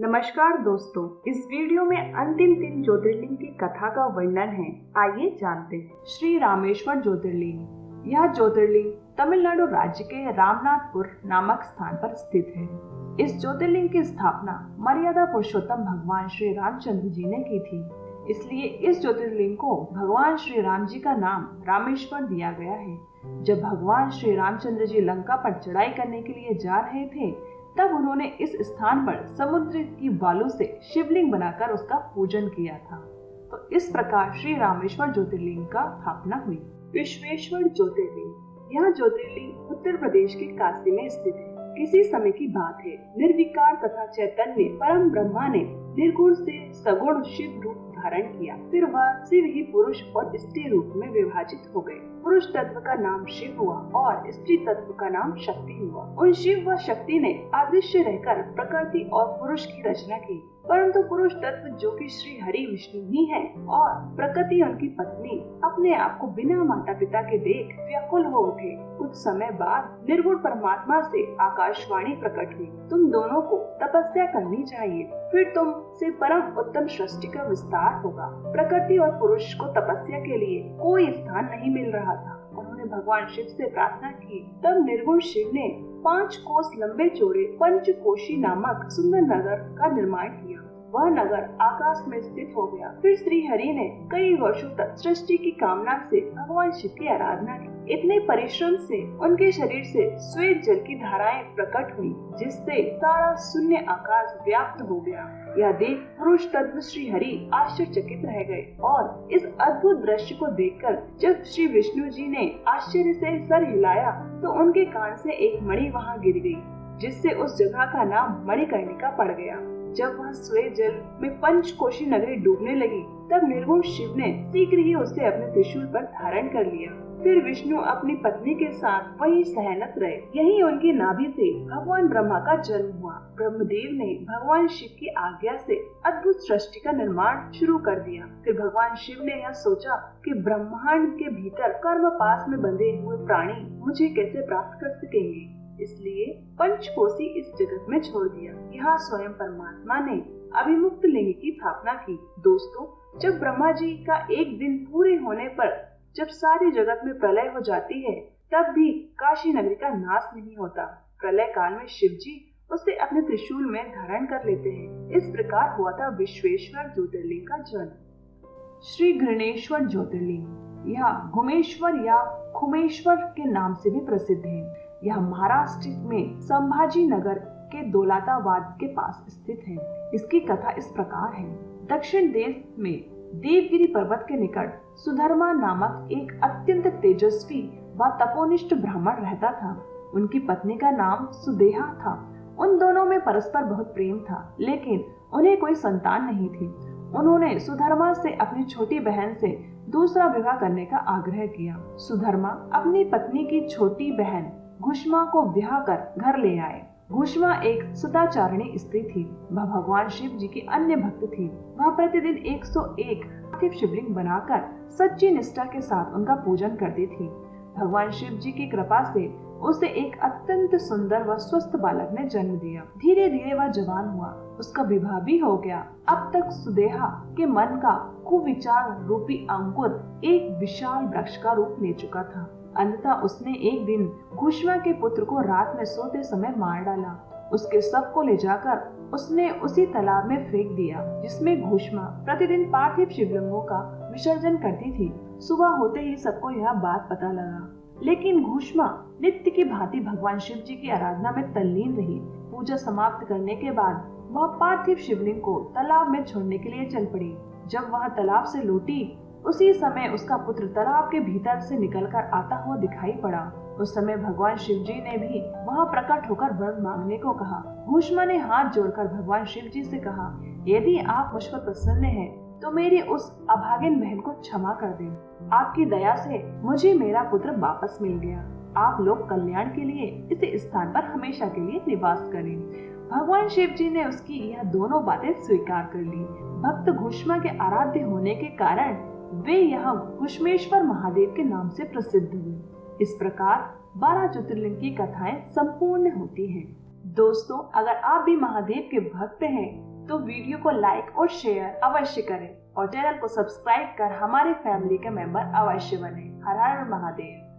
नमस्कार दोस्तों, इस वीडियो में अंतिम 3 ज्योतिर्लिंग की कथा का वर्णन है। आइए जानते हैं। श्री रामेश्वर ज्योतिर्लिंग। यह ज्योतिर्लिंग तमिलनाडु राज्य के रामनाथपुर नामक स्थान पर स्थित है। इस ज्योतिर्लिंग की स्थापना मर्यादा पुरुषोत्तम भगवान श्री रामचंद्र जी ने की थी, इसलिए इस ज्योतिर्लिंग को भगवान श्री राम जी का नाम रामेश्वर दिया गया है। जब भगवान श्री रामचंद्र जी लंका पर चढ़ाई करने के लिए जा रहे थे, तब उन्होंने इस स्थान पर समुद्र की बालू से शिवलिंग बनाकर उसका पूजन किया था। तो इस प्रकार श्री रामेश्वर ज्योतिर्लिंग का स्थापना हुई। विश्वेश्वर ज्योतिर्लिंग। यह ज्योतिर्लिंग उत्तर प्रदेश के काशी में स्थित है। किसी समय की बात है, निर्विकार तथा चैतन्य परम ब्रह्मा ने निर्गुण से सगुण शिव रूप धारण किया। फिर वह शिव ही पुरुष और स्त्री रूप में विभाजित हो गए। पुरुष तत्व का नाम शिव हुआ और स्त्री तत्व का नाम शक्ति हुआ। उन शिव व शक्ति ने अदृश्य रहकर प्रकृति और पुरुष की रचना की, परंतु पुरुष तत्व जो कि श्री हरि विष्णु ही है और प्रकृति उनकी पत्नी अपने आप को बिना माता पिता के देख व्याकुल हो उठे। कुछ समय बाद निर्गुण परमात्मा से आकाशवाणी प्रकट हुई, तुम दोनों को तपस्या करनी चाहिए, फिर तुम से परम उत्तम सृष्टि का विस्तार होगा। प्रकृति और पुरुष को तपस्या के लिए कोई स्थान नहीं मिल रहा था। उन्होंने भगवान शिव से प्रार्थना की। तब निर्गुण शिव ने 5 कोस लंबे चौड़े पंचकोशी नामक सुंदर नगर का निर्माण किया। वह नगर आकाश में स्थित हो गया। फिर श्री हरि ने कई वर्षों तक सृष्टि की कामना से भगवान शिव की आराधना की। इतने परिश्रम से उनके शरीर से श्वेत जल की धाराएं प्रकट हुई, जिससे सारा शून्य आकाश व्याप्त हो गया। यह देख पुरुष तत्व श्री हरि आश्चर्यचकित रह गए और इस अद्भुत दृश्य को देखकर जब श्री विष्णु जी ने आश्चर्य से सर हिलाया, तो उनके कान से एक मणि वहां गिर गई, जिससे उस जगह का नाम मणिकर्णिका पड़ गया। जब वह श्वेत जल में पंचकोशी नगरी डूबने लगी, तब निर्गुण शिव ने शीघ्र ही उसे अपने त्रिशूल पर धारण कर लिया। फिर विष्णु अपनी पत्नी के साथ वहीं शयनत रहे। यही उनकी नाभि से भगवान ब्रह्मा का जन्म हुआ। ब्रह्मदेव ने भगवान शिव की आज्ञा से अद्भुत सृष्टि का निर्माण शुरू कर दिया। फिर भगवान शिव ने यह सोचा कि ब्रह्मांड के भीतर कर्म पास में बंधे हुए प्राणी मुझे कैसे प्राप्त कर सकेंगे, इसलिए पंचकोशी इस जगत में छोड़ दिया। यहाँ स्वयं परमात्मा ने अभिमुक्त लिंग की स्थापना की। दोस्तों, जब ब्रह्मा जी का एक दिन पूरे होने पर जब सारी जगत में प्रलय हो जाती है, तब भी काशी नगरी का नाश नहीं होता। प्रलय काल में शिव जी उसे अपने त्रिशूल में धारण कर लेते हैं। इस प्रकार हुआ था विश्वेश्वर ज्योतिर्लिंग का जन्म। श्री घृणेश्वर ज्योतिर्लिंग। यह घुमेश्वर या खुमेश्वर के नाम से भी प्रसिद्ध है। यह महाराष्ट्र में संभाजी नगर के दौलताबाद के पास स्थित है। इसकी कथा इस प्रकार है। दक्षिण देश में देवगिरी पर्वत के निकट सुधर्मा नामक एक अत्यंत तेजस्वी व तपोनिष्ठ ब्राह्मण रहता था। उनकी पत्नी का नाम सुदेहा था। उन दोनों में परस्पर बहुत प्रेम था, लेकिन उन्हें कोई संतान नहीं थी। उन्होंने सुधर्मा से अपनी छोटी बहन से दूसरा विवाह करने का आग्रह किया। सुधर्मा अपनी पत्नी की छोटी बहन घुष्मा को ब्याह कर घर ले आए। घुष्मा एक सदाचारिणी स्त्री थी। वह भगवान शिव जी की अन्य भक्त थी। वह प्रतिदिन 101 पार्थिव शिवलिंग बनाकर सच्ची निष्ठा के साथ उनका पूजन करती थी। भगवान शिव जी की कृपा से उसे एक अत्यंत सुंदर व स्वस्थ बालक ने जन्म दिया। धीरे धीरे वह जवान हुआ। उसका विवाह भी हो गया। अब तक सुदेहा के मन का कुविचार रूपी अंकुर एक विशाल वृक्ष का रूप ले चुका था। अंततः उसने एक दिन घुष्मा के पुत्र को रात में सोते समय मार डाला। उसके शव को ले जाकर उसने उसी तालाब में फेंक दिया, जिसमें घुष्मा प्रतिदिन पार्थिव शिवलिंगों का विसर्जन करती थी। सुबह होते ही सबको यह बात पता लगा, लेकिन घुष्मा नित्य की भांति भगवान शिव जी की आराधना में तल्लीन रही। पूजा समाप्त करने के बाद वह पार्थिव शिवलिंग को तालाब में छोड़ने के लिए चल पड़ी। जब वह तालाब से लौटी, उसी समय उसका पुत्र तालाब के भीतर से निकलकर आता हुआ दिखाई पड़ा। उस समय भगवान शिव जी ने भी वहां प्रकट होकर वर मांगने को कहा। घुष्मा ने हाथ जोड़कर भगवान शिव जी से कहा, यदि आप मुझ पर प्रसन्न हैं, तो मेरी उस अभागिन बहन को क्षमा कर दें। आपकी दया से मुझे मेरा पुत्र वापस मिल गया। आप लोग कल्याण के लिए इस स्थान पर हमेशा के लिए निवास करें। भगवान शिव जी ने उसकी यह दोनों बातें स्वीकार कर ली। भक्त घुष्मा के आराध्य होने के कारण वे यहाँ घुष्मेश्वर महादेव के नाम से प्रसिद्ध हुए। इस प्रकार 12 ज्योतिर्लिंग की कथाएं संपूर्ण होती हैं। दोस्तों, अगर आप भी महादेव के भक्त हैं तो वीडियो को लाइक और शेयर अवश्य करें और चैनल को सब्सक्राइब कर हमारे फैमिली के मेंबर अवश्य बने। हर हर महादेव।